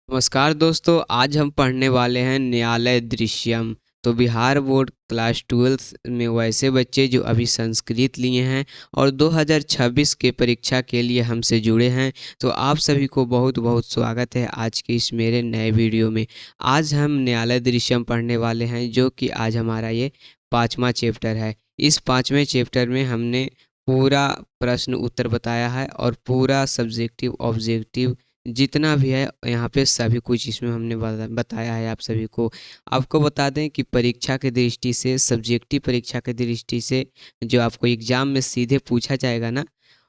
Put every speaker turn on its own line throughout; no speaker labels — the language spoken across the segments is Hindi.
नमस्कार दोस्तों, आज हम पढ़ने वाले हैं न्यायालय दृश्यम। तो बिहार बोर्ड क्लास 12 में वैसे बच्चे जो अभी संस्कृत लिए हैं और 2026 के परीक्षा के लिए हमसे जुड़े हैं, तो आप सभी को बहुत बहुत स्वागत है आज के इस मेरे नए वीडियो में। आज हम न्यायालय दृश्यम पढ़ने वाले हैं, जो कि आज हमारा ये 5वां चैप्टर है। इस 5वें चैप्टर में हमने पूरा प्रश्न उत्तर बताया है और पूरा सब्जेक्टिव ऑब्जेक्टिव जितना भी है यहाँ पे सभी कुछ इसमें हमने बताया है आप सभी को। आपको बता दें कि परीक्षा की दृष्टि से, सब्जेक्टिव परीक्षा की दृष्टि से जो आपको एग्जाम में सीधे पूछा जाएगा ना,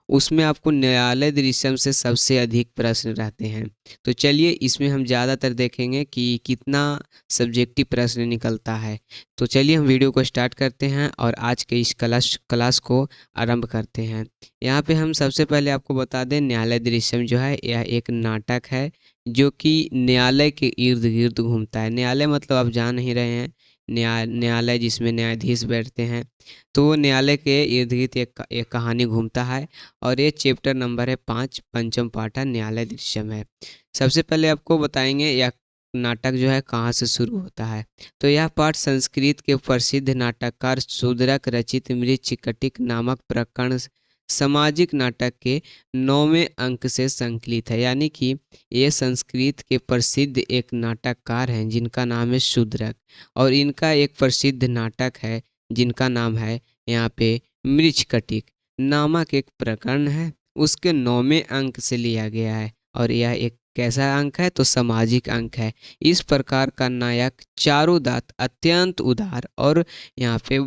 उसमें आपको न्यायालय दृश्यम से सबसे अधिक प्रश्न रहते हैं। तो चलिए इसमें हम ज़्यादातर देखेंगे कि कितना सब्जेक्टिव प्रश्न निकलता है। तो चलिए हम वीडियो को स्टार्ट करते हैं और आज के इस क्लास को आरंभ करते हैं। यहाँ पे हम सबसे पहले आपको बता दें, न्यायालय दृश्यम जो है यह एक नाटक है जो कि न्यायालय के इर्द गिर्द घूमता है। न्यायालय मतलब आप जान ही रहे हैं, न्यायालय जिसमें न्यायाधीश बैठते हैं। तो वो न्यायालय के इर्द गिर्द एक कहानी घूमता है और ये चैप्टर नंबर है 5, पंचम पाठा न्यायालय दृश्यम है। सबसे पहले आपको बताएंगे यह नाटक जो है कहाँ से शुरू होता है। तो यह पाठ संस्कृत के प्रसिद्ध नाटककार शूद्रक रचित मृच्छकटिक नामक प्रकरण सामाजिक नाटक के 9वें अंक से संकलित है। यानी कि ये संस्कृत के प्रसिद्ध एक नाटककार हैं जिनका नाम है शूद्रक, और इनका एक प्रसिद्ध नाटक है जिनका नाम है यहाँ पे मृच्छकटिक नामक एक प्रकरण है, उसके 9वें अंक से लिया गया है। और यह एक कैसा अंक है? तो सामाजिक अंक है। इस प्रकार का नायक चारुदत्त अत्यंत उदार और यहाँ पे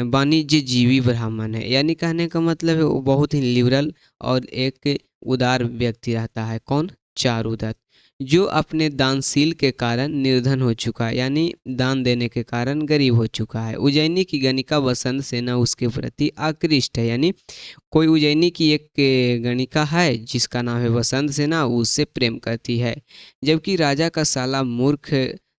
वाणिज्यजीवी ब्राह्मण है। यानी कहने का मतलब है वो बहुत ही लिबरल और एक उदार व्यक्ति रहता है। कौन? चारुदत्त, जो अपने दानशील के कारण निर्धन हो चुका है, यानी दान देने के कारण गरीब हो चुका है। उज्जैनी की गणिका वसंत सेना उसके प्रति आकृष्ट है। यानी कोई उज्जैनी की एक गणिका है जिसका नाम है वसंत सेना, उससे प्रेम करती है। जबकि राजा का साला मूर्ख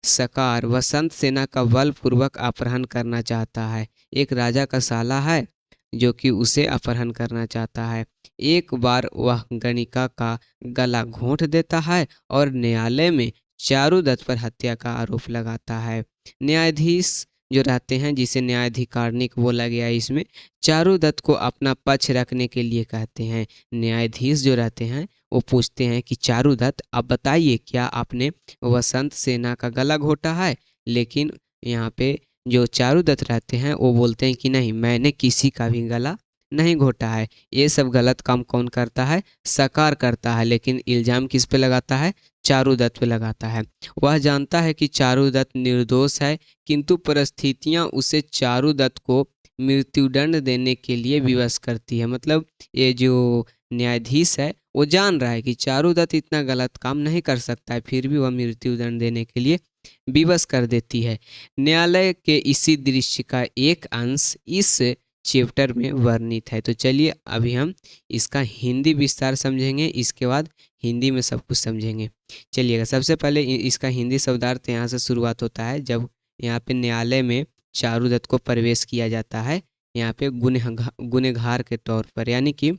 सकार वसंत सेना का बलपूर्वक अपहरण करना चाहता है। एक राजा का साला है जो कि उसे अपहरण करना चाहता है। एक बार वह गणिका का गला घोंट देता है और न्यायालय में चारुदत्त पर हत्या का आरोप लगाता है। न्यायाधीश जो रहते हैं, जिसे न्यायाधिकारिक बोला गया है, इसमें चारुदत्त को अपना पक्ष रखने के लिए कहते हैं। न्यायाधीश जो रहते हैं वो पूछते हैं कि चारुदत्त आप बताइए, क्या आपने वसंत सेना का गला घोटा है? लेकिन यहाँ पे जो चारुदत्त रहते हैं वो बोलते हैं कि नहीं, मैंने किसी का भी गला नहीं घोटा है। ये सब गलत काम कौन करता है? सकार करता है। लेकिन इल्जाम किस पे लगाता है? चारुदत्त पे लगाता है। वह जानता है कि चारुदत्त निर्दोष है, किंतु परिस्थितियां उसे चारुदत्त को मृत्युदंड देने के लिए विवश करती है। मतलब ये जो न्यायाधीश है वो जान रहा है कि चारुदत्त इतना गलत काम नहीं कर सकता है, फिर भी वह मृत्युदंड देने के लिए विवश कर देती है। न्यायालय के इसी दृश्य का एक अंश इस चैप्टर में वर्णित है। तो चलिए अभी हम इसका हिंदी विस्तार समझेंगे, इसके बाद हिंदी में सब कुछ समझेंगे। चलिएगा, सबसे पहले इसका हिंदी शब्दार्थ यहाँ से शुरुआत होता है। जब यहाँ पे न्यायालय में चारुदत्त को प्रवेश किया जाता है, यहाँ पे गुनहगार के तौर पर, यानी कि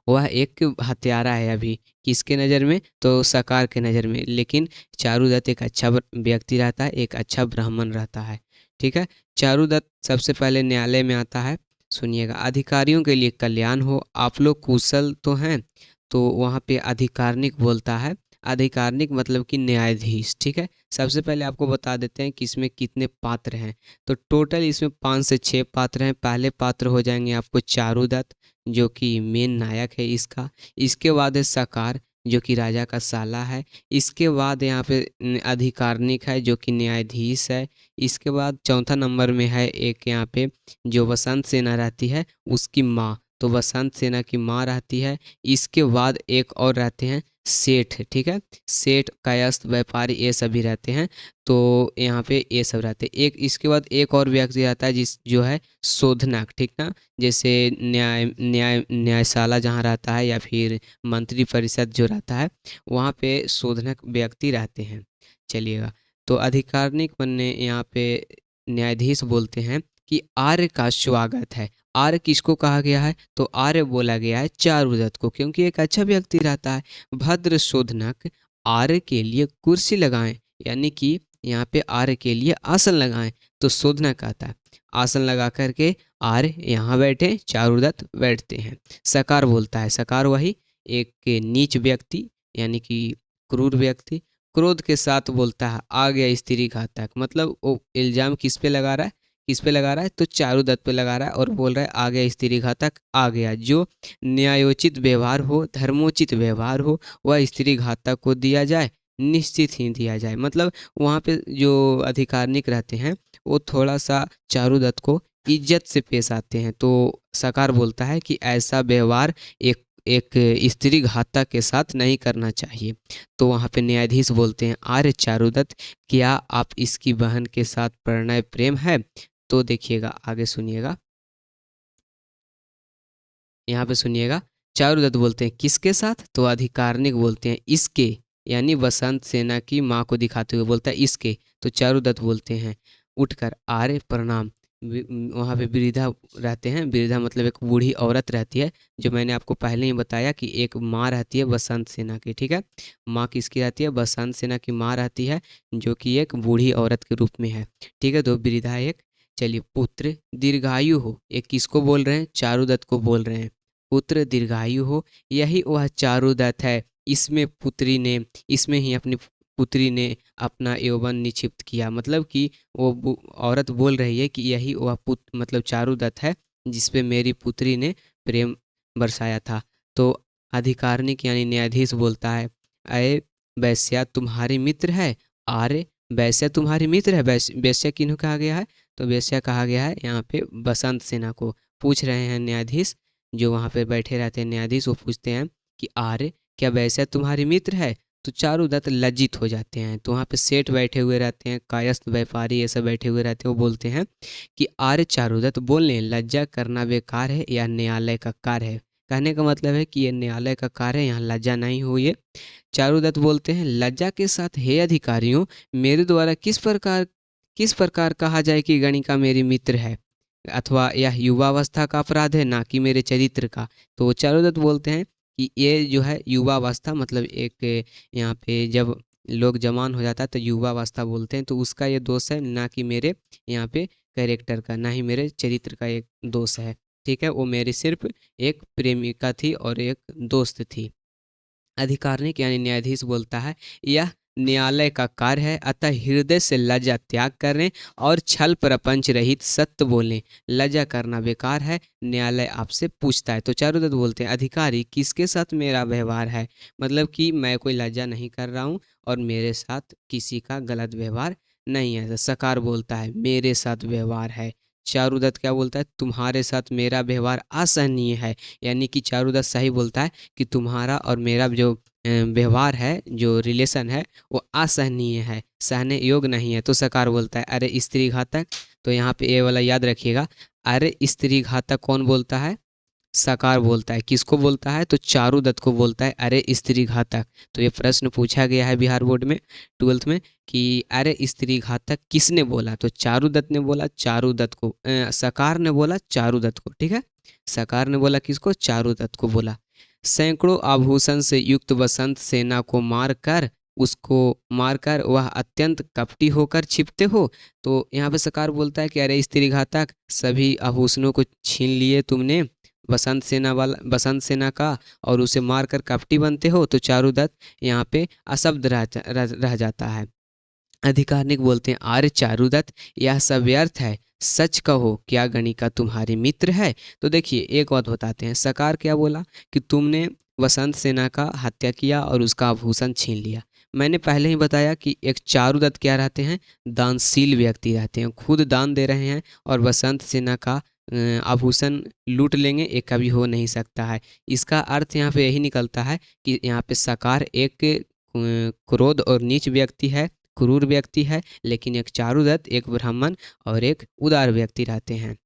वह एक हत्यारा है अभी किसके नज़र में? तो सरकार के नज़र में। लेकिन चारुदत्त एक अच्छा व्यक्ति रहता है, एक अच्छा ब्राह्मण रहता है। ठीक है। चारुदत्त सबसे पहले न्यायालय में आता है। सुनिएगा, अधिकारियों के लिए कल्याण हो, आप लोग कुशल तो हैं? तो वहाँ पे अधिकारिक बोलता है। अधिकारिक मतलब कि न्यायाधीश। ठीक है। सबसे पहले आपको बता देते हैं कि इसमें कितने पात्र हैं। तो टोटल इसमें 5 से 6 पात्र हैं। पहले पात्र हो जाएंगे आपको चारुदत्त, जो कि मेन नायक है इसका। इसके बाद है सकार, जो कि राजा का साला है। इसके बाद यहाँ पे अधिकारिक है, जो कि न्यायाधीश है। इसके बाद चौथा नंबर में है एक यहाँ पे जो वसंत सेना रहती है उसकी माँ, तो वसंत सेना की माँ रहती है। इसके बाद एक और रहते हैं सेठ। ठीक है। सेठ, कायस्थ, व्यापारी, ये सभी रहते हैं। तो यहाँ पे ये सब रहते हैं। एक इसके बाद एक और व्यक्ति रहता है जिस जो है शोधनक। ठीक ना, जैसे न्यायशाला जहाँ रहता है या फिर मंत्री परिषद जो रहता है, वहाँ पे शोधनक व्यक्ति रहते हैं। चलिएगा, तो अधिकारिक बनने यहाँ पे न्यायाधीश बोलते हैं कि आर्य का स्वागत है। आर्य किसको कहा गया है? तो आर्य बोला गया है चारुदत्त को, क्योंकि एक अच्छा व्यक्ति रहता है। भद्र शोधनक आर्य के लिए कुर्सी लगाएं, यानी कि यहाँ पे आर्य के लिए आसन लगाएं। तो शोधनक आता है, आसन लगा करके आर्य यहाँ बैठे, चारुदत्त बैठते हैं। सकार बोलता है, सकार वही एक नीच व्यक्ति यानी कि क्रूर व्यक्ति क्रोध के साथ बोलता है आ गया स्त्री घातक, मतलब वो इल्जाम किस पे लगा रहा है? किस पे लगा रहा है? तो चारुदत्त पे लगा रहा है और बोल रहा है आ गया स्त्री घातक आ गया। जो न्यायोचित व्यवहार हो, धर्मोचित व्यवहार हो, वह स्त्री घातक को दिया जाए, निश्चित ही दिया जाए। मतलब वहाँ पे जो अधिकारिक रहते हैं वो थोड़ा सा चारुदत्त को इज्जत से पेश आते हैं। तो सकार बोलता है कि ऐसा व्यवहार एक एक स्त्री घातक के साथ नहीं करना चाहिए। तो वहाँ पे न्यायाधीश बोलते हैं आर्य चारुदत्त, क्या आप इसकी बहन के साथ प्रणय प्रेम है? तो देखिएगा आगे सुनिएगा, यहाँ पे सुनिएगा। चारुदत्त बोलते हैं किसके साथ? तो अधिकारिक बोलते हैं इसके, यानी बसंत सेना की माँ को दिखाते हुए बोलता है इसके। तो चारुदत्त बोलते हैं उठकर आर्य प्रणाम। वहाँ पे वृद्धा रहते हैं, वृद्धा मतलब एक बूढ़ी औरत रहती है, जो मैंने आपको पहले ही बताया कि एक माँ रहती है बसंत सेना की, ठीक है। माँ किसकी रहती है? बसंत सेना की माँ रहती है, जो कि एक बूढ़ी औरत के रूप में है, ठीक है। तो वृद्धा एक, चलिए पुत्र दीर्घायु हो, एक किसको बोल रहे हैं? चारुदत्त को बोल रहे हैं। पुत्र दीर्घायु हो, यही वह चारुदत्त है। इसमें पुत्री ने, इसमें ही अपनी पुत्री ने अपना यौवन निक्षिप्त किया। मतलब कि वो औरत बोल रही है कि यही वह पुत्र मतलब चारुदत्त है जिसपे मेरी पुत्री ने प्रेम बरसाया था। तो अधिकारिक यानी न्यायाधीश बोलता है अय वैश्या तुम्हारी मित्र है? आर्य वैश्या तुम्हारी मित्र है? वैश्या किन्हों कहा गया है? तो वैश्या कहा गया है यहाँ पे बसंत सेना को। पूछ रहे हैं न्यायाधीश, जो वहाँ पे बैठे रहते हैं न्यायाधीश, वो पूछते हैं कि आर्य क्या वैश्या तुम्हारी मित्र है? तो चारुदत्त लज्जित हो जाते हैं। तो वहाँ पे सेठ बैठे हुए रहते हैं, कायस्थ व्यापारी ये सब बैठे हुए रहते हैं। वो बोलते हैं कि आर्य चारुदत्त बोले लज्जा करना बेकार है या न्यायालय का कार्य है? कहने का मतलब है कि ये न्यायालय का कार्य है, यहाँ लज्जा नहीं हुई है। चारुदत्त बोलते हैं लज्जा के साथ हे अधिकारियों, मेरे द्वारा किस प्रकार कहा जाए कि गणिका मेरी मित्र है, अथवा यह युवावस्था का अपराध है ना कि मेरे चरित्र का? तो चारुदत्त बोलते हैं कि ये जो है युवावस्था मतलब एक, यहाँ पे जब लोग जवान हो जाता है तो युवावस्था बोलते हैं, तो उसका ये दोष है, ना कि मेरे यहाँ पे कैरेक्टर का, ना ही मेरे चरित्र का एक दोष है, ठीक है। वो मेरी सिर्फ एक प्रेमिका थी और एक दोस्त थी। अधिकारिक यानी न्यायाधीश बोलता है यह न्यायालय का कार्य है, अतः हृदय से लज्जा त्याग करें और छल प्रपंच रहित सत्य बोलें। लज्जा करना बेकार है, न्यायालय आपसे पूछता है। तो चारुदत्त बोलते हैं अधिकारी किसके साथ मेरा व्यवहार है? मतलब कि मैं कोई लज्जा नहीं कर रहा हूँ और मेरे साथ किसी का गलत व्यवहार नहीं है। सकार बोलता है मेरे साथ व्यवहार है। चारुदत्त क्या बोलता है? तुम्हारे साथ मेरा व्यवहार असहनीय है। यानी कि चारुदत्त सही बोलता है कि तुम्हारा और मेरा जो व्यवहार है, जो रिलेशन है, वो असहनीय है, सहने योग्य नहीं है। तो सकार बोलता है अरे स्त्री घातक। तो यहाँ पे ये वाला याद रखिएगा, अरे स्त्री घातक कौन बोलता है? सकार बोलता है। किसको बोलता है? तो चारुदत्त को बोलता है अरे स्त्री घातक। तो ये प्रश्न पूछा गया है बिहार बोर्ड में 12th में कि अरे स्त्री घातक किसने बोला? तो चारुदत्त ने बोला, चारुदत्त को सकार ने बोला चारुदत्त को, ठीक है। सकार ने बोला किसको? चारुदत्त को बोला। सैकड़ों आभूषण से युक्त बसंत सेना को मारकर वह अत्यंत कपटी होकर छिपते हो। तो यहाँ पे सकार बोलता है कि अरे स्त्री घातक, सभी आभूषणों को छीन लिए तुमने बसंत सेना का और उसे मारकर कपटी बनते हो। तो चारुदत्त यहाँ पे अशब्द रह जाता है। अधिकारिक बोलते हैं आर्य चारुदत्त यह सब व्यर्थ है, सच कहो क्या गणिका तुम्हारी मित्र है? तो देखिए एक बात बताते हैं, सकार क्या बोला कि तुमने वसंत सेना का हत्या किया और उसका आभूषण छीन लिया। मैंने पहले ही बताया कि एक चारुदत्त क्या रहते हैं? दानशील व्यक्ति रहते हैं, खुद दान दे रहे हैं और वसंत सेना का आभूषण लूट लेंगे, ये कभी हो नहीं सकता है। इसका अर्थ यहाँ पे यही निकलता है कि यहाँ पे सकार एक क्रोध और नीच व्यक्ति है, क्रूर व्यक्ति है, लेकिन एक चारुदत्त एक ब्राह्मण और एक उदार व्यक्ति रहते हैं।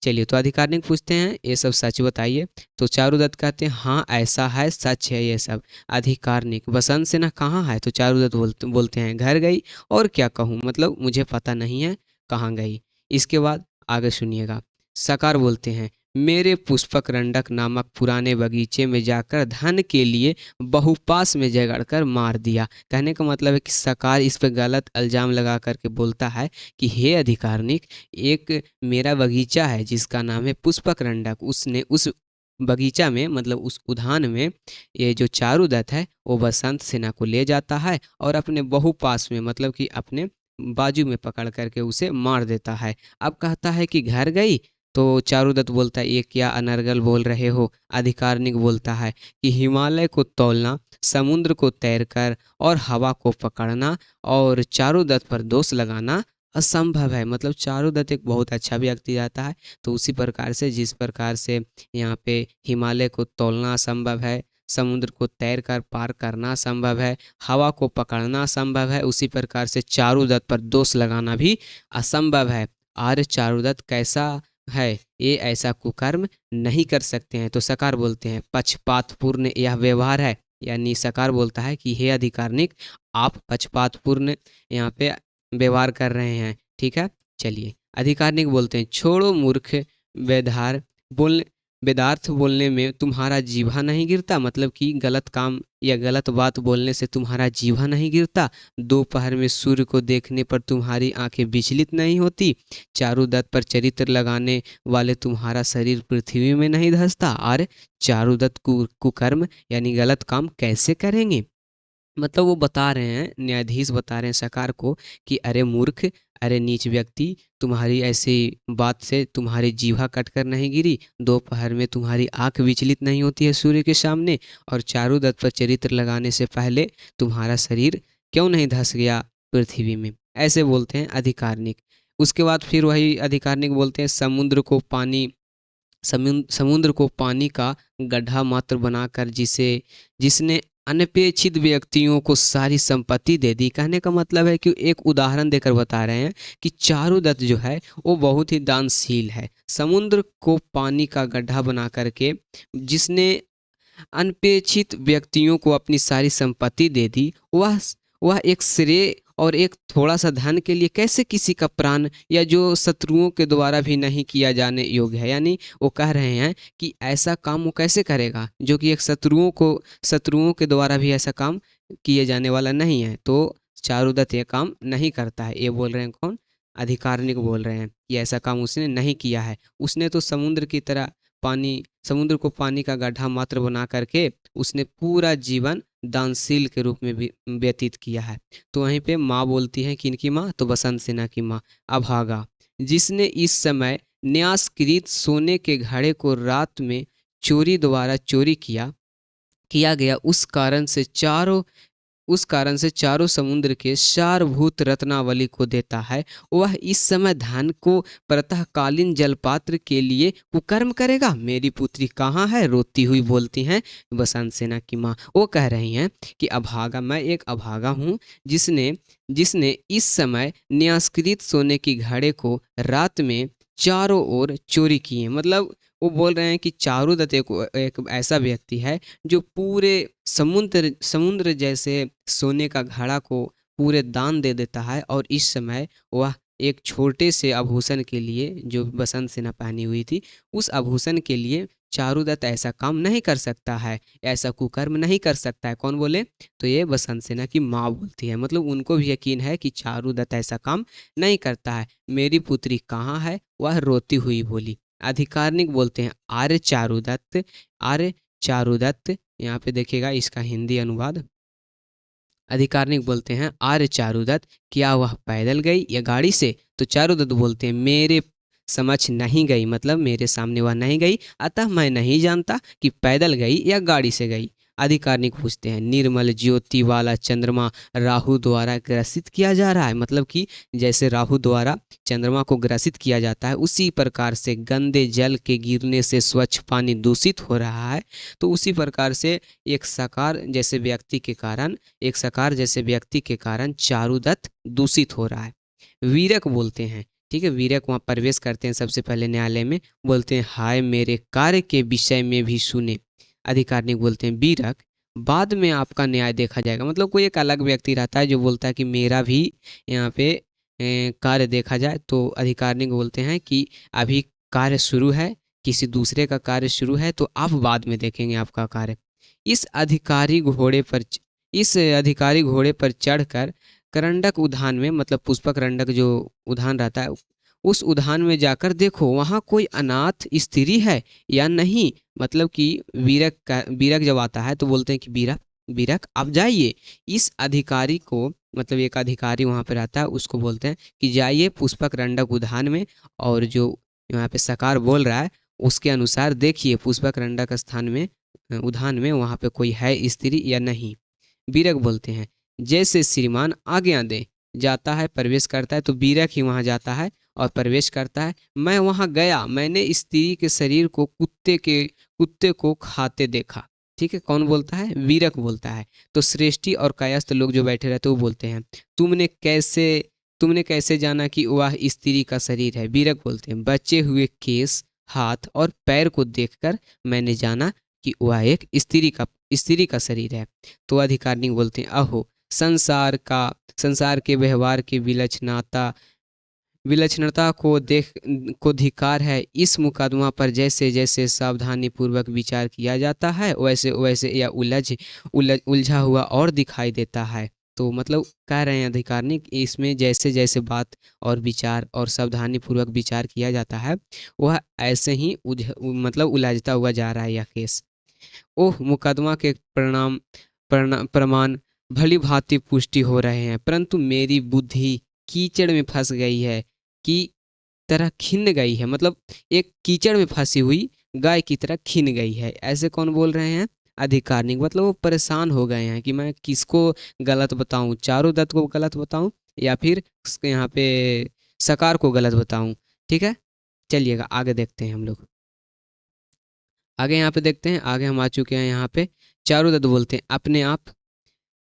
चलिए तो अधिकारिक पूछते हैं ये सब सच बताइए। तो चारुदत्त कहते हैं हाँ ऐसा है, सच है ये सब। अधिकारिक बसंत सेना कहाँ है? तो चारुदत्त बोलते हैं घर गई, और क्या कहूँ, मतलब मुझे पता नहीं है कहाँ गई। इसके बाद आगे सुनिएगा, सकार बोलते हैं मेरे पुष्पक रंडक नामक पुराने बगीचे में जाकर धन के लिए बहुपास में झगड़कर मार दिया। कहने का मतलब है कि सकार इस पे गलत इल्जाम लगा करके बोलता है कि हे अधिकारिणी, एक मेरा बगीचा है जिसका नाम है पुष्पक रंडक, उसने उस बगीचा में मतलब उस उद्यान में ये जो चारुदत्त है वो बसंत सेना को ले जाता है और अपने बहुपास में मतलब कि अपने बाजू में पकड़ करके उसे मार देता है। अब कहता है कि घर गई, तो चारुदत्त बोलता है ये क्या अनर्गल बोल रहे हो। अधिकारिणी बोलता है कि हिमालय को तौलना, समुद्र को तैरकर और हवा को पकड़ना और चारुदत्त पर दोष लगाना असंभव है। मतलब चारुदत्त एक बहुत अच्छा व्यक्ति रहता है, तो उसी प्रकार से जिस प्रकार से यहाँ पे हिमालय को तौलना असंभव है, समुद्र को तैर कर पार करना संभव है, हवा को पकड़ना संभव है, उसी प्रकार से चारुदत्त पर दोष लगाना भी असंभव है। आर्य चारुदत्त कैसा है, ये ऐसा कुकर्म नहीं कर सकते हैं। तो सकार बोलते हैं पक्षपातपूर्ण यह व्यवहार है, यानी सकार बोलता है कि हे अधिकारिणी, आप पक्षपातपूर्ण यहाँ पे व्यवहार कर रहे हैं। ठीक है, चलिए अधिकारिणी बोलते हैं छोड़ो मूर्ख, वेदार बोलने वेदार्थ बोलने में तुम्हारा जीवा नहीं गिरता, मतलब कि गलत काम या गलत बात बोलने से तुम्हारा जीवा नहीं गिरता, दोपहर में सूर्य को देखने पर तुम्हारी आंखें विचलित नहीं होती, चारुदत्त पर चरित्र लगाने वाले तुम्हारा शरीर पृथ्वी में नहीं धंसता, और चारुदत्त कुकर्म यानी गलत काम कैसे करेंगे। मतलब वो बता रहे हैं, न्यायाधीश बता रहे हैं सरकार को कि अरे मूर्ख, अरे नीच व्यक्ति, तुम्हारी ऐसी बात से तुम्हारी जीवा कटकर नहीं गिरी, दोपहर में तुम्हारी आंख विचलित नहीं होती है सूर्य के सामने, और चारुदत्त पर चरित्र लगाने से पहले तुम्हारा शरीर क्यों नहीं धंस गया पृथ्वी में। ऐसे बोलते हैं अधिकारिणी। उसके बाद फिर वही अधिकारिणी बोलते हैं समुद्र को पानी का गड्ढा मात्र बनाकर जिसने अनपेक्षित व्यक्तियों को सारी संपत्ति दे दी। कहने का मतलब है कि एक उदाहरण देकर बता रहे हैं कि चारुदत्त जो है वो बहुत ही दानशील है। समुद्र को पानी का गड्ढा बना करके जिसने अनपेक्षित व्यक्तियों को अपनी सारी संपत्ति दे दी, वह एक श्रेय और एक थोड़ा सा धन के लिए कैसे किसी का प्राण, या जो शत्रुओं के द्वारा भी नहीं किया जाने योग्य है, यानी वो कह रहे हैं कि ऐसा काम वो कैसे करेगा जो कि एक शत्रुओं के द्वारा भी ऐसा काम किए जाने वाला नहीं है। तो चारुदत्त ये काम नहीं करता है। ये बोल रहे हैं कौन, अधिकारिणी को बोल रहे हैं कि ऐसा काम उसने नहीं किया है। उसने तो समुद्र को पानी का गड्ढा मात्र बना करके उसने पूरा जीवन दानशील के रूप में भी व्यतीत किया है। तो वहीं पे माँ बोलती है, किनकी माँ, तो बसंत सेना की माँ, अभागा, जिसने इस समय न्यासकृत सोने के घड़े को रात में चोरी द्वारा चोरी किया गया, उस कारण से चारों समुद्र के सारभूत रत्नावली को देता है, वह इस समय धन को प्रातःकालीन जलपात्र के लिए कुकर्म करेगा। मेरी पुत्री कहाँ है, रोती हुई बोलती हैं बसंत सेना की माँ। वो कह रही हैं कि अभागा, मैं एक अभागा हूँ जिसने जिसने इस समय न्यासकृत सोने की घड़े को रात में चारों ओर चोरी की है। मतलब वो बोल रहे हैं कि चारुदत्त एक ऐसा व्यक्ति है जो पूरे समुद्र जैसे सोने का घड़ा को पूरे दान दे देता है, और इस समय वह एक छोटे से आभूषण के लिए जो बसंत सेना पहनी हुई थी, उस आभूषण के लिए चारुदत्त ऐसा काम नहीं कर सकता है, ऐसा कुकर्म नहीं कर सकता है। कौन बोले, तो ये बसंत सेना की माँ बोलती है। मतलब उनको भी यकीन है कि चारुदत्त ऐसा काम नहीं करता है। मेरी पुत्री कहाँ है, वह रोती हुई बोली। अधिकारिणी बोलते हैं आर्य चारुदत्त, यहाँ पे देखिएगा इसका हिंदी अनुवाद। अधिकारिणी बोलते हैं आर्य चारुदत्त, क्या वह पैदल गई या गाड़ी से। तो चारुदत्त बोलते हैं मेरे समझ नहीं गई, मतलब मेरे सामने वह नहीं गई, अतः मैं नहीं जानता कि पैदल गई या गाड़ी से गई। अधिकारिणी पूछते हैं निर्मल ज्योति वाला चंद्रमा राहु द्वारा ग्रसित किया जा रहा है, मतलब कि जैसे राहु द्वारा चंद्रमा को ग्रसित किया जाता है, उसी प्रकार से गंदे जल के गिरने से स्वच्छ पानी दूषित हो रहा है। तो उसी प्रकार से एक सकार जैसे व्यक्ति के कारण चारुदत्त दूषित हो रहा है। वीरक बोलते हैं, ठीक है, वीरक वहाँ प्रवेश करते हैं सबसे पहले न्यायालय में, बोलते हैं हाय मेरे कार्य के विषय में भी सुने। अधिकारिणी बोलते हैं वीरक, बाद में आपका न्याय देखा जाएगा। मतलब कोई एक अलग व्यक्ति रहता है जो बोलता है कि मेरा भी यहाँ पे कार्य देखा जाए। तो अधिकारिणी बोलते हैं कि अभी कार्य शुरू है, किसी दूसरे का कार्य शुरू है तो आप बाद में देखेंगे आपका कार्य। इस अधिकारी घोड़े पर इस अधिकारी घोड़े पर चढ़कर करंडक उद्यान में, मतलब पुष्पक करंडक जो उद्यान रहता है, उस उद्यान में जाकर देखो वहाँ कोई अनाथ स्त्री है या नहीं। मतलब कि वीरक जब आता है तो बोलते हैं कि वीरक वीरक आप जाइए। इस अधिकारी को, मतलब एक अधिकारी वहाँ पे रहता है, उसको बोलते हैं कि जाइए पुष्पक करंडक उद्यान में, और जो यहाँ पे सकार बोल रहा है उसके अनुसार देखिए पुष्पक करंडक स्थान में, उद्यान में वहाँ पे कोई है स्त्री या नहीं। बीरक बोलते हैं जैसे श्रीमान आज्ञा दे। जाता है, प्रवेश करता है, तो बीरक ही वहाँ जाता है और प्रवेश करता है। मैं वहाँ गया, मैंने स्त्री के शरीर को कुत्ते को खाते देखा। ठीक है, कौन बोलता है? वीरक बोलता है। तो श्रेष्ठी और कायस्थ लोग जो बैठे रहते वो बोलते हैं तुमने कैसे जाना कि वह स्त्री का शरीर है? वीरक बोलते हैं बचे हुए केस, हाथ और पैर को देखकर मैंने जाना कि वह एक स्त्री का शरीर है। तो अधिकारिणी बोलते हैं अहो, संसार के व्यवहार की विलक्षणता को धिक्कार है। इस मुकदमा पर जैसे जैसे सावधानी पूर्वक विचार किया जाता है वैसे वैसे यह उलझा हुआ और दिखाई देता है। तो मतलब कह रहे हैं अधिकारिणी कि इसमें जैसे जैसे बात और विचार और सावधानी पूर्वक विचार किया जाता है वह ऐसे ही मतलब उलझता हुआ जा रहा है यह केस। ओह, मुकदमा के प्रमाण भली भांति पुष्टि हो रहे हैं, परंतु मेरी बुद्धि कीचड़ में फंस गई है कि तरह खिन गई है। मतलब एक कीचड़ में फंसी हुई गाय की तरह खिन गई है। ऐसे कौन बोल रहे हैं? अधिकारिणी। मतलब वो परेशान हो गए हैं कि मैं किसको गलत बताऊं, चारुदत्त को गलत बताऊं या फिर यहाँ पे सकार को गलत बताऊं। ठीक है, चलिएगा आगे देखते हैं हम लोग। आगे यहाँ पे देखते हैं, आगे हम आ चुके हैं यहाँ पे। चारुदत्त बोलते हैं अपने आप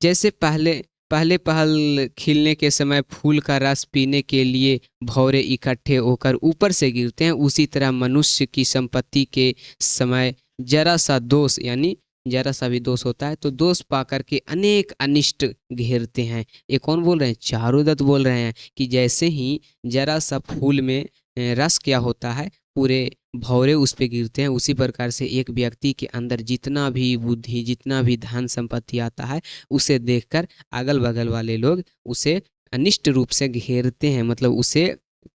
जैसे पहले पहले पहल खिलने के समय फूल का रस पीने के लिए भौरे इकट्ठे होकर ऊपर से गिरते हैं, उसी तरह मनुष्य की संपत्ति के समय जरा सा दोष, यानी जरा सा भी दोष होता है तो दोष पाकर के अनेक अनिष्ट घेरते हैं। ये कौन बोल रहे हैं? चारुदत्त बोल रहे हैं कि जैसे ही जरा सा फूल में रस क्या होता है, पूरे भौरे उस पे गिरते हैं, उसी प्रकार से एक व्यक्ति के अंदर जितना भी बुद्धि, जितना भी धन संपत्ति आता है उसे देखकर अगल बगल वाले लोग उसे अनिष्ट रूप से घेरते हैं, मतलब उसे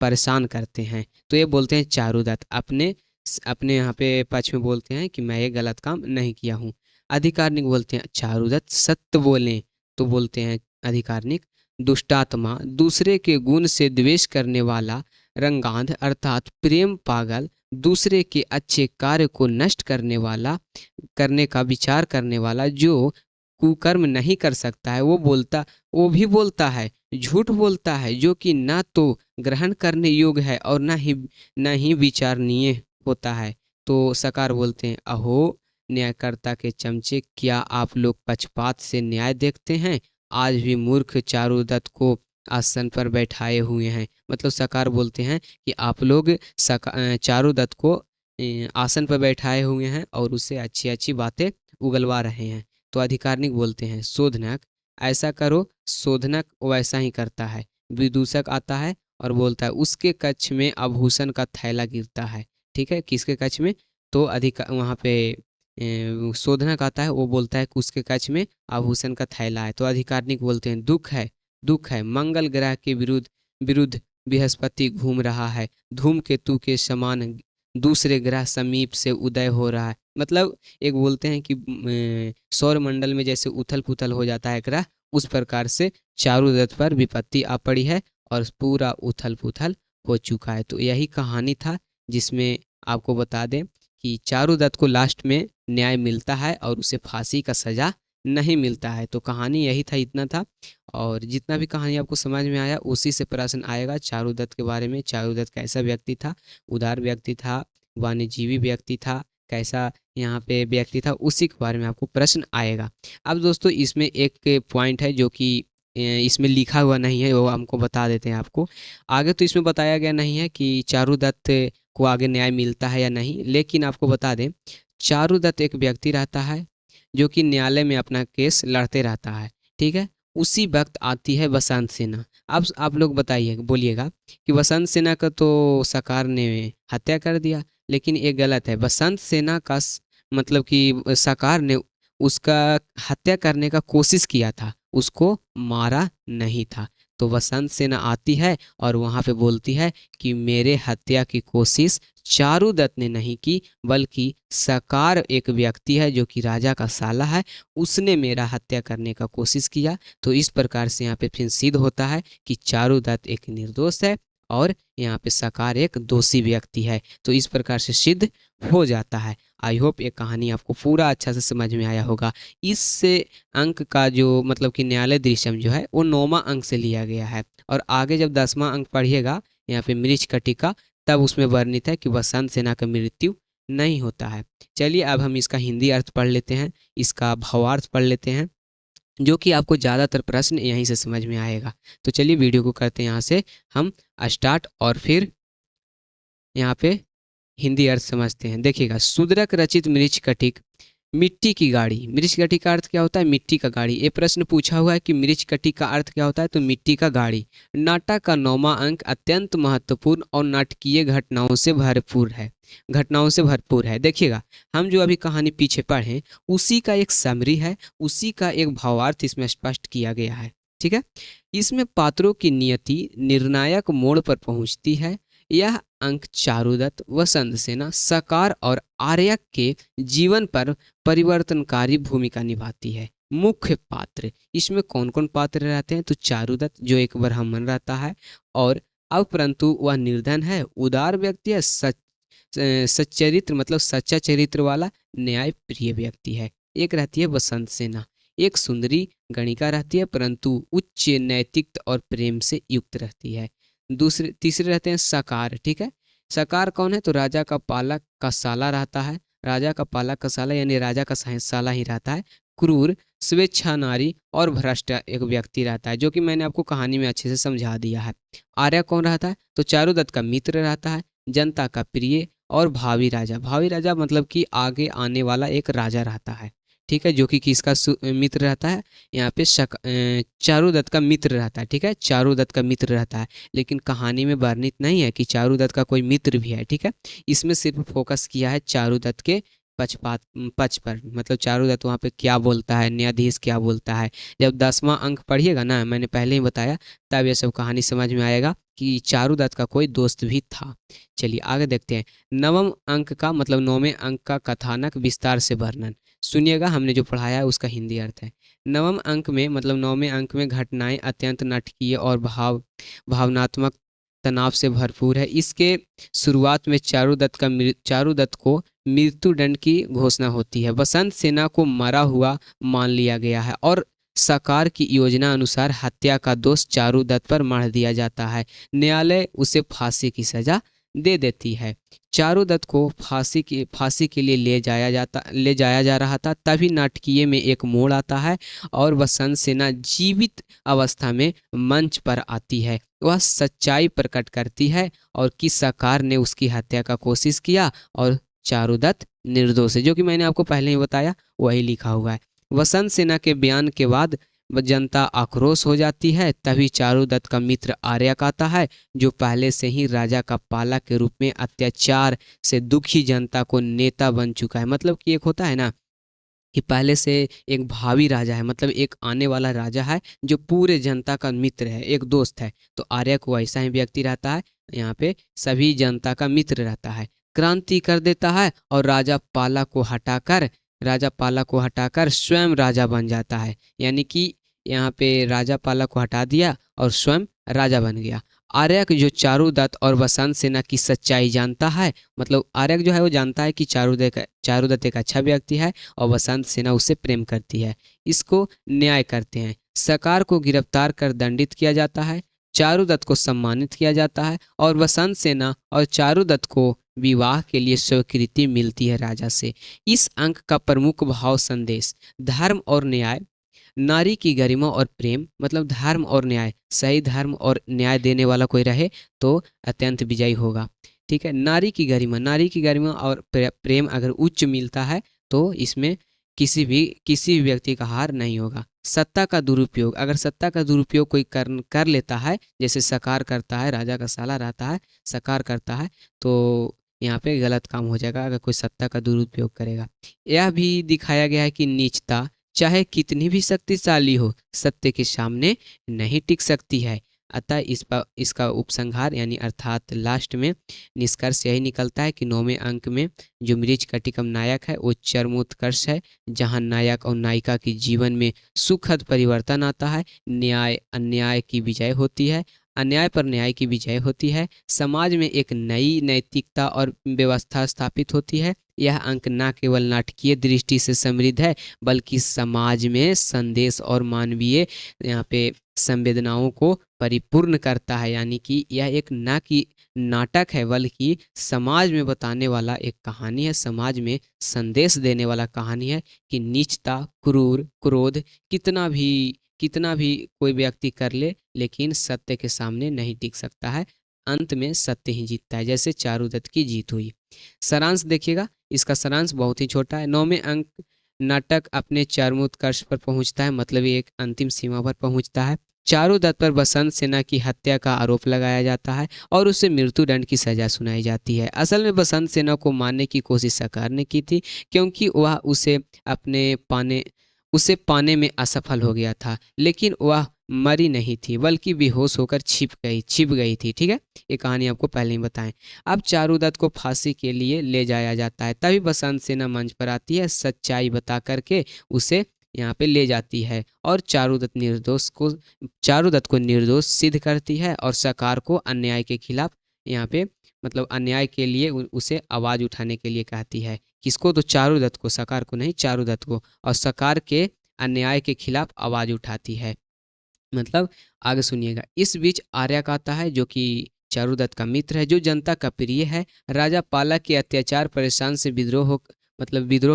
परेशान करते हैं। तो ये बोलते हैं चारुदत्त अपने अपने यहाँ पे पक्ष में बोलते हैं कि मैं ये गलत काम नहीं किया हूँ। अधिकारिणी बोलते हैं चारुदत्त सत्य बोलें। तो बोलते हैं अधिकारिणी दुष्टात्मा, दूसरे के गुण से द्वेष करने वाला, रंगांध अर्थात प्रेम पागल, दूसरे के अच्छे कार्य को नष्ट करने का विचार करने वाला, जो कुकर्म नहीं कर सकता है वो भी बोलता है, झूठ बोलता है, जो कि ना तो ग्रहण करने योग्य है और ना ही विचारणीय होता है। तो सकार बोलते हैं अहो न्यायकर्ता के चमचे, क्या आप लोग पक्षपात से न्याय देखते हैं? आज भी मूर्ख चारुदत्त को आसन पर बैठाए हुए हैं। मतलब सकार बोलते हैं कि आप लोग चारुदत्त को आसन पर बैठाए हुए हैं और उससे अच्छी अच्छी बातें उगलवा रहे हैं। तो अधिकारिणी बोलते हैं शोधनक ऐसा करो, शोधनक वैसा ही करता है। विदूषक आता है और बोलता है उसके कक्ष में आभूषण का थैला गिरता है। ठीक है, किसके कक्ष में? तो वहाँ पे शोधनक आता है, वो बोलता है कि उसके कक्ष में आभूषण का थैला है। तो अधिकारिणी बोलते हैं दुख है, मंगल ग्रह के विरुद्ध विरुद्ध बृहस्पति घूम रहा है, धूमकेतु के समान दूसरे ग्रह समीप से उदय हो रहा है। मतलब एक बोलते हैं कि सौर मंडल में जैसे उथल पुथल हो जाता है ग्रह, उस प्रकार से चारुदत्त पर विपत्ति आ पड़ी है और पूरा उथल पुथल हो चुका है। तो यही कहानी था जिसमें आपको बता दें कि चारुदत्त को लास्ट में न्याय मिलता है और उसे फांसी का सजा नहीं मिलता है। तो कहानी यही था, इतना था। और जितना भी कहानी आपको समझ में आया उसी से प्रश्न आएगा चारुदत्त के बारे में। चारुदत्त कैसा व्यक्ति था? उदार व्यक्ति था, वाणिजीवी व्यक्ति था, कैसा यहाँ पे व्यक्ति था, उसी के बारे में आपको प्रश्न आएगा। अब दोस्तों इसमें एक पॉइंट है जो कि इसमें लिखा हुआ नहीं है, वो हमको बता देते हैं आपको। आगे तो इसमें बताया गया नहीं है कि चारुदत्त को आगे न्याय मिलता है या नहीं, लेकिन आपको बता दें चारुदत्त एक व्यक्ति रहता है जो कि न्यायालय में अपना केस लड़ते रहता है। ठीक है, उसी वक्त आती है वसंत सेना। अब आप लोग बताइए, बोलिएगा कि वसंत सेना का तो सकार ने हत्या कर दिया, लेकिन ये गलत है। बसंत सेना का मतलब कि सरकार ने उसका हत्या करने का कोशिश किया था, उसको मारा नहीं था। तो बसंत सेना आती है और वहाँ पे बोलती है कि मेरे हत्या की कोशिश चारुदत्त ने नहीं की, बल्कि सकार एक व्यक्ति है जो कि राजा का साला है, उसने मेरा हत्या करने का कोशिश किया। तो इस प्रकार से यहाँ पे फिर सिद्ध होता है कि चारुदत्त एक निर्दोष है और यहाँ पे सकार एक दोषी व्यक्ति है। तो इस प्रकार से सिद्ध हो जाता है। आई होप ये कहानी आपको पूरा अच्छा से समझ में आया होगा। इस अंक का जो मतलब कि न्यायालय दृश्यम जो है वो 9वां अंक से लिया गया है, और आगे जब 10वां अंक पढ़िएगा यहाँ पे मृच्छकटिका, तब उसमें वर्णित है कि बसंत सेना का मृत्यु नहीं होता है। चलिए अब हम इसका हिंदी अर्थ पढ़ लेते हैं, इसका भावार्थ पढ़ लेते हैं, जो कि आपको ज़्यादातर प्रश्न यहीं से समझ में आएगा। तो चलिए वीडियो को करते हैं यहाँ से हम स्टार्ट, और फिर यहाँ पे हिंदी अर्थ समझते हैं। देखिएगा, शूद्रक रचित मृच्छकटिक मिट्टी की गाड़ी। मृच्छकटिक का अर्थ क्या होता है? मिट्टी का गाड़ी। ये प्रश्न पूछा हुआ है कि मृच्छकटिक का अर्थ क्या होता है, तो मिट्टी का गाड़ी। नाटक का 9वां अंक अत्यंत महत्वपूर्ण और नाटकीय घटनाओं से भरपूर है। घटनाओं से भरपूर है। देखिएगा, हम जो अभी कहानी पीछे पढ़े उसी का एक समरी है, उसी का एक भावार्थ इसमें स्पष्ट किया गया है। ठीक है, इसमें पात्रों की नियति निर्णायक मोड़ पर पहुंचती है। यह अंक चारुदत्त, वसंत सेना, सकार और आर्यक के जीवन पर परिवर्तनकारी भूमिका निभाती है। मुख्य पात्र, इसमें कौन कौन पात्र रहते हैं, तो चारुदत्त जो एक ब्राह्मण रहता है, और अब परंतु वह निर्धन है, उदार व्यक्ति है, सच्चरित्र मतलब सच्चा चरित्र वाला न्याय प्रिय व्यक्ति है। एक रहती है बसंत सेना, एक सुंदरी गणिका रहती है, परंतु उच्च नैतिकता और प्रेम से युक्त रहती है। दूसरे तीसरे रहते हैं सकार। ठीक है, सकार कौन है, तो राजा का पालक का साला रहता है। राजा का पालक का साला यानी राजा का साला ही रहता है। क्रूर, स्वेच्छा नारी और भ्रष्ट एक व्यक्ति रहता है, जो कि मैंने आपको कहानी में अच्छे से समझा दिया है। आर्य कौन रहता है, तो चारुदत्त का मित्र रहता है, जनता का प्रिय और भावी राजा। भावी राजा मतलब कि आगे आने वाला एक राजा रहता है। ठीक है, जो कि किसका मित्र रहता है, यहाँ पे चारुदत्त का मित्र रहता है। ठीक है, चारुदत्त का मित्र रहता है, लेकिन कहानी में वर्णित नहीं है कि चारुदत्त का कोई मित्र भी है। ठीक है, इसमें सिर्फ फोकस किया है चारुदत्त के पक्षपात पक्ष पर, मतलब चारुदत्त वहाँ पे क्या बोलता है, न्यायाधीश क्या बोलता है। जब 10वां अंक पढ़िएगा ना, मैंने पहले ही बताया, तब ये सब कहानी समझ में आएगा कि चारुदत्त का कोई दोस्त भी था। चलिए आगे देखते हैं। 9वें अंक का मतलब 9वें अंक का कथानक विस्तार से वर्णन सुनिएगा, हमने जो पढ़ाया है उसका हिंदी अर्थ है। 9वें अंक में मतलब 9वें अंक में घटनाएं अत्यंत नाटकीय और भावनात्मक तनाव से भरपूर है। इसके शुरुआत में चारुदत्त को मृत्युदंड की घोषणा होती है। बसंत सेना को मरा हुआ मान लिया गया है और सकार की योजना अनुसार हत्या का दोष चारुदत्त पर मढ़ दिया जाता है। न्यायालय उसे फांसी की सजा दे देती है। चारुदत्त को फांसी के लिए ले जाया जा रहा था, तभी नाटकीय में एक मोड़ आता है और बसंत सेना जीवित अवस्था में मंच पर आती है। वह सच्चाई प्रकट करती है और किस सरकार ने उसकी हत्या का कोशिश किया और चारुदत्त निर्दोष है, जो कि मैंने आपको पहले ही बताया, वही लिखा हुआ है। वसंत सेना के बयान के बाद जनता आक्रोश हो जाती है। तभी चारुदत्त का मित्र आर्यक आता है, जो पहले से ही राजा का पालक के रूप में अत्याचार से दुखी जनता को नेता बन चुका है। मतलब कि एक होता है ना कि पहले से एक भावी राजा है, मतलब एक आने वाला राजा है जो पूरे जनता का मित्र है, एक दोस्त है। तो आर्य को ऐसा ही व्यक्ति रहता है, यहाँ पे सभी जनता का मित्र रहता है। क्रांति कर देता है और राजा पाला को हटाकर स्वयं राजा बन जाता है। यानी कि यहाँ पे राजा पाला को हटा दिया और स्वयं राजा बन गया। आर्यक जो चारुदत्त और बसंत सेना की सच्चाई जानता है, मतलब आर्यक जो है वो जानता है कि चारुदत्त एक अच्छा व्यक्ति है और बसंत सेना उससे प्रेम करती है, इसको न्याय करते हैं। सकार को गिरफ्तार कर दंडित किया जाता है, चारुदत्त को सम्मानित किया जाता है और बसंत सेना और चारुदत्त को विवाह के लिए स्वीकृति मिलती है राजा से। इस अंक का प्रमुख भाव संदेश धर्म और न्याय, नारी की गरिमा और प्रेम, मतलब धर्म और न्याय, सही धर्म और न्याय देने वाला कोई रहे तो अत्यंत विजयी होगा। ठीक है, नारी की गरिमा और प्रेम अगर उच्च मिलता है तो इसमें किसी भी व्यक्ति का हार नहीं होगा। सत्ता का दुरुपयोग, अगर सत्ता का दुरुपयोग कोई कर लेता है, जैसे सकार करता है, राजा का साला रहता है, सकार करता है, तो यहाँ पे गलत काम हो जाएगा अगर कोई सत्ता का दुरुपयोग करेगा। यह भी दिखाया गया है कि नीचता चाहे कितनी भी शक्तिशाली हो सत्य के सामने नहीं टिक सकती है। अतः इसका उपसंहार यानी अर्थात लास्ट में निष्कर्ष यही निकलता है कि 9वें अंक में जो मृच्छकटिकम नायक है वो चरमोत्कर्ष है, जहाँ नायक और नायिका के जीवन में सुखद परिवर्तन आता है, न्याय अन्याय की विजय होती है, अन्याय पर न्याय की विजय होती है, समाज में एक नई नैतिकता और व्यवस्था स्थापित होती है। यह अंक न केवल नाटकीय दृष्टि से समृद्ध है बल्कि समाज में संदेश और मानवीय यहाँ पे संवेदनाओं को परिपूर्ण करता है। यानी कि यह एक ना कि नाटक है बल्कि समाज में बताने वाला एक कहानी है, समाज में संदेश देने वाला कहानी है कि नीचता, क्रोध कितना भी कोई व्यक्ति कर ले लेकिन सत्य के सामने नहीं टिक सकता है। अंत में सत्य ही जीतता है, जैसे चारुदत्त की जीत हुई। सारांश देखिएगा, इसका सारांश बहुत ही छोटा है। 9वें अंक नाटक अपने चरमोत्कर्ष पर पहुंचता है, मतलब ये एक अंतिम सीमा पर पहुंचता है। चारुदत्त पर बसंत सेना की हत्या का आरोप लगाया जाता है और उसे मृत्युदंड की सजा सुनाई जाती है। असल में बसंत सेना को मारने की कोशिश सरकार ने की थी क्योंकि वह उसे पाने में असफल हो गया था, लेकिन वह मरी नहीं थी बल्कि बेहोश होकर छिप गई थी। ठीक है, ये कहानी आपको पहले ही बताएं। अब चारुदत्त को फांसी के लिए ले जाया जाता है, तभी बसंत सेना मंच पर आती है, सच्चाई बता करके उसे यहाँ पे ले जाती है और चारुदत्त को निर्दोष सिद्ध करती है और सरकार को अन्याय के खिलाफ यहाँ पे मतलब अन्याय के लिए उसे आवाज उठाने के लिए कहती है। किसको? तो चारुदत्त को, सरकार को नहीं, चारुदत्त को। और सरकार के अन्याय के खिलाफ आवाज उठाती है। मतलब आगे सुनिएगा। इस बीच आर्यक आता है जो कि चारुदत्त का मित्र है, जो जनता का प्रिय है। राजा पाला के अत्याचार परेशान से विद्रोह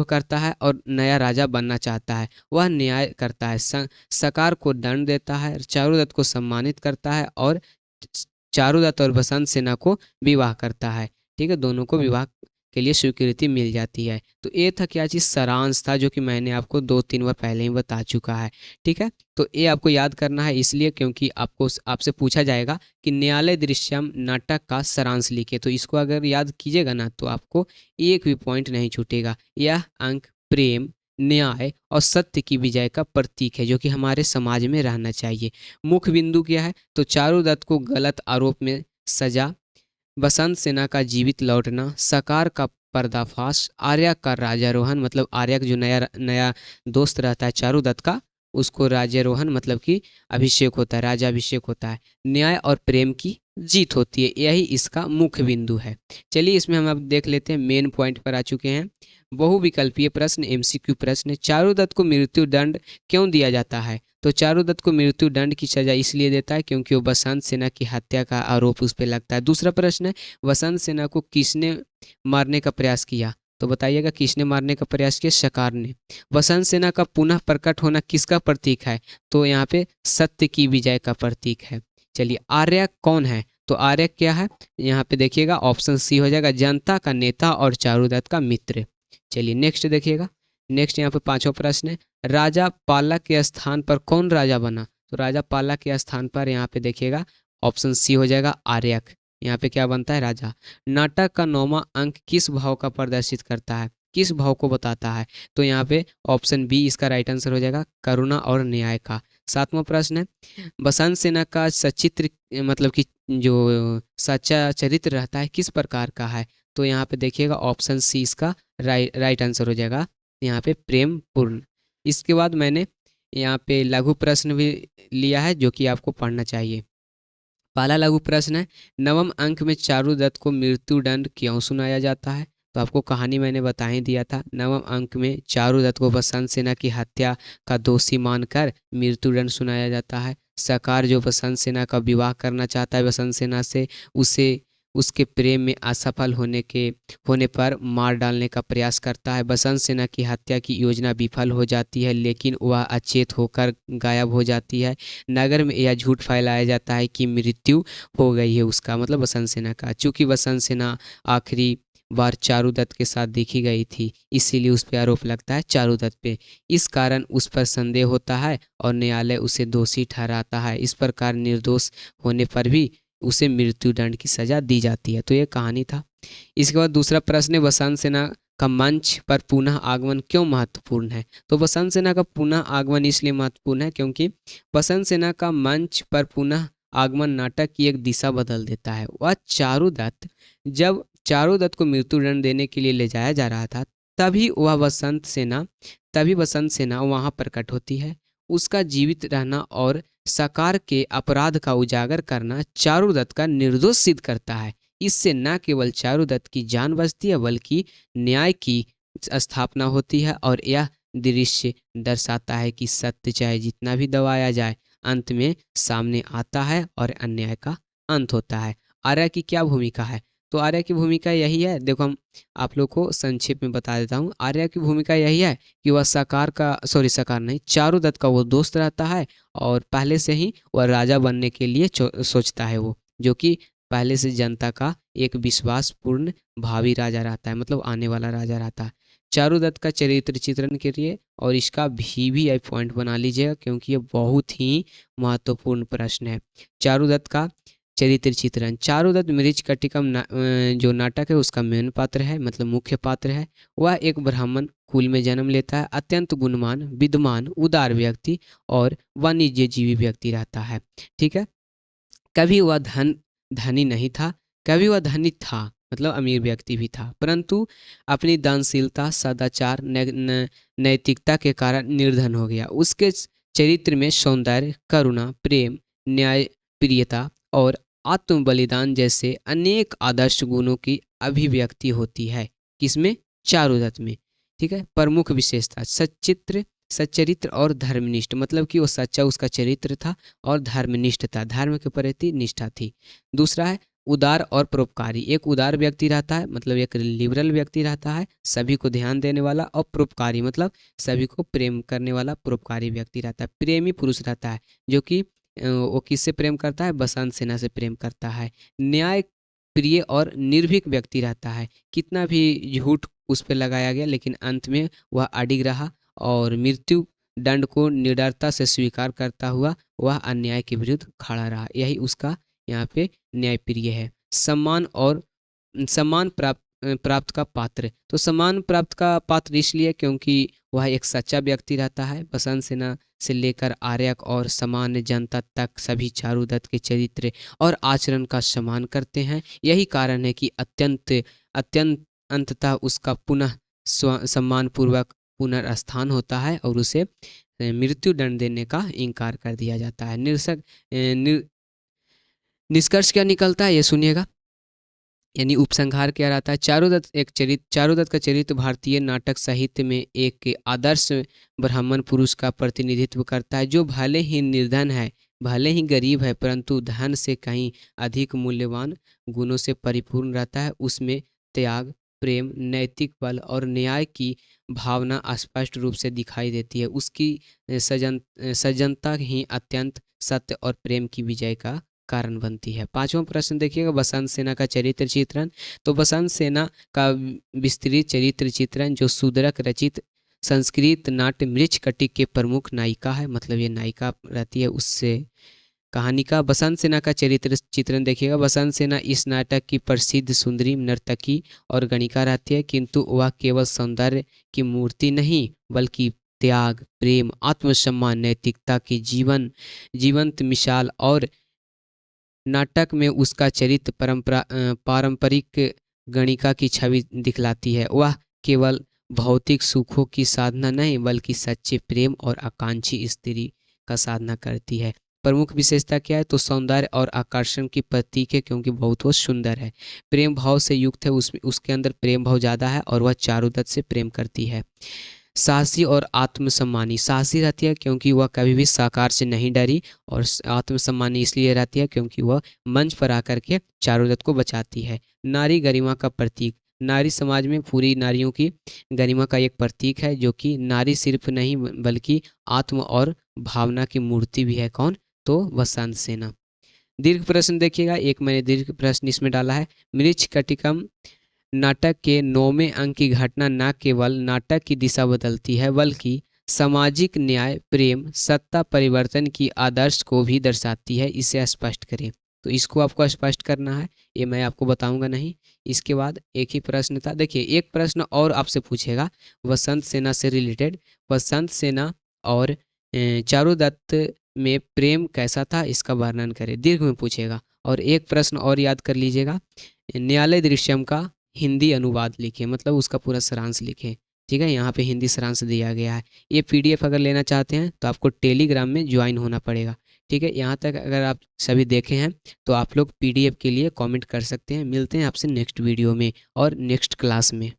करता है और नया राजा बनना चाहता है। वह न्याय करता है, सरकार को दंड देता है, चारुदत्त को सम्मानित करता है और चारुदत्त और बसंत सेना को विवाह करता है। ठीक है, दोनों को विवाह के लिए स्वीकृति मिल जाती है। तो ये था क्या चीज़? सारांश था, जो कि मैंने आपको 2-3 बार पहले ही बता चुका है। ठीक है, तो ये आपको याद करना है इसलिए क्योंकि आपसे पूछा जाएगा कि न्यायालय दृश्यम नाटक का सारांश लिखे, तो इसको अगर याद कीजिएगा ना तो आपको एक भी पॉइंट नहीं छूटेगा। यह अंक प्रेम, न्याय और सत्य की विजय का प्रतीक है जो कि हमारे समाज में रहना चाहिए। मुख्य बिंदु क्या है? तो चारुदत्त को गलत आरोप में सजा, बसंत सेना का जीवित लौटना, सरकार का पर्दाफाश, आर्यक का राज्यारोहण, मतलब आर्यक जो नया नया दोस्त रहता है चारुदत्त का, उसको राज्यारोहण मतलब कि अभिषेक होता है, राज्याभिषेक होता है, न्याय और प्रेम की जीत होती है। यही इसका मुख्य बिंदु है। चलिए इसमें हम अब देख लेते हैं, मेन पॉइंट पर आ चुके हैं। बहुविकल्पीय प्रश्न, एमसीक्यू प्रश्न। चारुदत्त को मृत्यु दंड क्यों दिया जाता है? तो चारुदत्त को मृत्यु दंड की सजा इसलिए देता है क्योंकि वो बसंत सेना की हत्या का आरोप उस पर लगता है। दूसरा प्रश्न है, बसंत सेना को किसने मारने का प्रयास किया? तो बताइएगा, किसने मारने का प्रयास किया? सरकार ने। बसंत सेना का पुनः प्रकट होना किसका प्रतीक है? तो यहाँ पे सत्य की विजय का प्रतीक है। चलिए, आर्यक कौन है? तो आर्यक क्या है? यहाँ पे देखिएगा, ऑप्शन सी हो जाएगा, जनता का नेता और चारुदत्त का मित्र। चलिए नेक्स्ट देखिएगा। नेक्स्ट यहाँ पे 5वां प्रश्न है, राजा पाला के स्थान पर कौन राजा बना? तो राजा पाला के स्थान पर यहाँ पे देखिएगा, ऑप्शन सी हो जाएगा, आर्यक। यहाँ पे क्या बनता है? राजा। नाटक का 9वां अंक किस भाव का प्रदर्शित करता है? किस भाव को बताता है? तो यहाँ पे ऑप्शन बी इसका राइट आंसर हो जाएगा, करुणा और न्याय का। 7वां प्रश्न है, बसंत सेना का सचित्र मतलब कि जो सच्चा चरित्र रहता है किस प्रकार का है? तो यहाँ पे देखिएगा, ऑप्शन सी इसका राइट आंसर हो जाएगा, यहाँ पे प्रेम पूर्ण। इसके बाद मैंने यहाँ पे लघु प्रश्न भी लिया है जो कि आपको पढ़ना चाहिए। पहला लघु प्रश्न है, 9वें अंक में चारुदत्त को मृत्युदंड क्यों सुनाया जाता है? तो आपको कहानी मैंने बता ही दिया था। 9वें अंक में चारुदत्त को बसंत सेना की हत्या का दोषी मानकर मृत्युदंड सुनाया जाता है। सरकार जो बसंत सेना का विवाह करना चाहता है बसंत सेना से, उसे उसके प्रेम में असफल होने पर मार डालने का प्रयास करता है। बसंत सेना की हत्या की योजना विफल हो जाती है लेकिन वह अचेत होकर गायब हो जाती है। नगर में यह झूठ फैलाया जाता है कि मृत्यु हो गई है उसका, मतलब बसंत सेना का। चूँकि बसंत सेना आखिरी बार चारुदत्त के साथ देखी गई थी इसीलिए उस पर आरोप लगता है चारुदत्त पे। इस कारण उस पर संदेह होता है और न्यायालय उसे दोषी ठहराता है। इस प्रकार निर्दोष होने पर भी उसे मृत्युदंड की सजा दी जाती है। तो ये कहानी था। इसके बाद दूसरा प्रश्न है, वसंत सेना का मंच पर पुनः आगमन क्यों महत्वपूर्ण है? तो वसंत सेना का पुनः आगमन इसलिए महत्वपूर्ण है क्योंकि वसंत सेना का मंच पर पुनः आगमन नाटक की एक दिशा बदल देता है। वह चारुदत्त, जब चारुदत्त को मृत्युदंड देने के लिए ले जाया जा रहा था, तभी वह वसंत सेना वहां प्रकट होती है। उसका जीवित रहना और सकार के अपराध का उजागर करना चारुदत्त का निर्दोष सिद्ध करता है। इससे न केवल चारुदत्त की जान बचती है बल्कि न्याय की स्थापना होती है, और यह दृश्य दर्शाता है कि सत्य चाहे जितना भी दबाया जाए अंत में सामने आता है और अन्याय का अंत होता है। आर्य की क्या भूमिका है? तो आर्य की भूमिका यही है, देखो हम आप लोग को संक्षेप में बता देता हूँ। आर्य की भूमिका यही है कि वह सकार नहीं, चारुदत्त का वो दोस्त रहता है, और पहले से ही वह राजा बनने के लिए सोचता है, वो जो कि पहले से जनता का एक विश्वासपूर्ण भावी राजा रहता है, मतलब आने वाला राजा रहता है। चारुदत्त का चरित्र चित्रण करिए और इसका VVI पॉइंट बना लीजिएगा, क्योंकि ये बहुत ही महत्वपूर्ण प्रश्न है। चारुदत्त का चरित्र चित्रण। चारुदत्त मृच्छकटिकम जो नाटक है उसका मेन पात्र है, मतलब मुख्य पात्र है। वह एक ब्राह्मण कुल में जन्म लेता है, अत्यंत गुणवान, विद्वान, उदार व्यक्ति और वाणिज्यजीवी व्यक्ति रहता है। ठीक है। कभी वह धनी नहीं था, कभी वह धनी था, मतलब अमीर व्यक्ति भी था, परंतु अपनी दानशीलता, सदाचार, नैतिकता के कारण निर्धन हो गया। उसके चरित्र में सौंदर्य, करुणा, प्रेम, न्याय, प्रियता और आत्म बलिदान जैसे अनेक आदर्श गुणों की अभिव्यक्ति होती है। किसमें? चारुदत्त में। ठीक है। प्रमुख विशेषता, सच्चरित्र और धर्मनिष्ठ, मतलब कि वो सच्चा उसका चरित्र था और धर्मनिष्ठ था, धर्म के प्रति निष्ठा थी। दूसरा है उदार और परोपकारी। एक उदार व्यक्ति रहता है, मतलब एक लिबरल व्यक्ति रहता है, सभी को ध्यान देने वाला, और परोपकारी मतलब सभी को प्रेम करने वाला परोपकारी व्यक्ति रहता है। प्रेमी पुरुष रहता है, जो कि वो किससे प्रेम करता है? बसंत सेना से प्रेम करता है। न्याय प्रिय और निर्भीक व्यक्ति रहता है, कितना भी झूठ उस पर लगाया गया लेकिन अंत में वह अडिग रहा और मृत्यु दंड को निडरता से स्वीकार करता हुआ वह अन्याय के विरुद्ध खड़ा रहा। यही उसका यहाँ पे न्यायप्रिय है। सम्मान प्राप्त का पात्र। तो सम्मान प्राप्त का पात्र इसलिए क्योंकि वह एक सच्चा व्यक्ति रहता है। बसंत सेना से लेकर आर्यक और सामान्य जनता तक सभी चारुदत्त के चरित्र और आचरण का सम्मान करते हैं। यही कारण है कि अत्यंत अंततः उसका पुनः सम्मानपूर्वक पुनर्स्थान होता है और उसे मृत्यु दंड देने का इनकार कर दिया जाता है। निष्कर्ष क्या निकलता है ये सुनिएगा, यानी उपसंहार क्या रहता है। चारुदत्त का चरित्र भारतीय नाटक साहित्य में एक आदर्श ब्राह्मण पुरुष का प्रतिनिधित्व करता है, जो भले ही निर्धन है, भले ही गरीब है, परंतु धन से कहीं अधिक मूल्यवान गुणों से परिपूर्ण रहता है। उसमें त्याग, प्रेम, नैतिक बल और न्याय की भावना स्पष्ट रूप से दिखाई देती है। उसकी सज्जनता ही अत्यंत सत्य और प्रेम की विजय का कारण बनती है। पांचवा प्रश्न देखिएगा, बसंत सेना का चरित्र चित्रण। तो बसंत सेना का विस्तृत चरित्र चित्रण जो शूद्रक रचित संस्कृत नाट्य मृच्छकटिक के प्रमुख नायिका है, मतलब ये नायिका रहती है उससे कहानी का। बसंत सेना का चरित्र चित्रण देखिएगा। बसंत सेना इस नाटक की प्रसिद्ध सुंदरी नर्तकी और गणिका रहती है, किंतु वह केवल सौंदर्य की मूर्ति नहीं बल्कि त्याग, प्रेम, आत्मसम्मान, नैतिकता की जीवंत मिसाल और नाटक में उसका चरित्र पारंपरिक गणिका की छवि दिखलाती है। वह केवल भौतिक सुखों की साधना नहीं बल्कि सच्चे प्रेम और आकांक्षी स्त्री का साधना करती है। प्रमुख विशेषता क्या है? तो सौंदर्य और आकर्षण की प्रतीक है, क्योंकि बहुत वो सुंदर है, प्रेम भाव से युक्त है, उसके अंदर प्रेम भाव ज़्यादा है और वह चारुदत्त से प्रेम करती है। साहसी और आत्मसम्मानी, साहसी रहती है क्योंकि वह कभी भी साकार से नहीं डरी, और आत्मसम्मानी इसलिए रहती है क्योंकि वह मंच पर आकर के चारुदत्त को बचाती है। नारी गरिमा का प्रतीक, नारी समाज में पूरी नारियों की गरिमा का एक प्रतीक है, जो कि नारी सिर्फ नहीं बल्कि आत्म और भावना की मूर्ति भी है। कौन? तो बसंत सेना। दीर्घ प्रश्न देखिएगा, एक मैंने दीर्घ प्रश्न इसमें डाला है। मृच्छकटिकम नाटक के 9वें अंक की घटना न केवल नाटक की दिशा बदलती है बल्कि सामाजिक न्याय, प्रेम, सत्ता परिवर्तन की आदर्श को भी दर्शाती है। इसे स्पष्ट करें। तो इसको आपको स्पष्ट करना है, ये मैं आपको बताऊंगा नहीं। इसके बाद एक ही प्रश्न था, देखिए एक प्रश्न और आपसे पूछेगा वसंत सेना से रिलेटेड। वसंत सेना और चारुदत्त में प्रेम कैसा था, इसका वर्णन करें, दीर्घ में पूछेगा। और एक प्रश्न और याद कर लीजिएगा, न्यायालय दृश्यम का हिंदी अनुवाद लिखें, मतलब उसका पूरा सारांश लिखें। ठीक है, यहाँ पे हिंदी सारांश दिया गया है। ये पीडीएफ अगर लेना चाहते हैं तो आपको टेलीग्राम में ज्वाइन होना पड़ेगा। ठीक है, यहाँ तक अगर आप सभी देखे हैं तो आप लोग पीडीएफ के लिए कमेंट कर सकते हैं। मिलते हैं आपसे नेक्स्ट वीडियो में और नेक्स्ट क्लास में।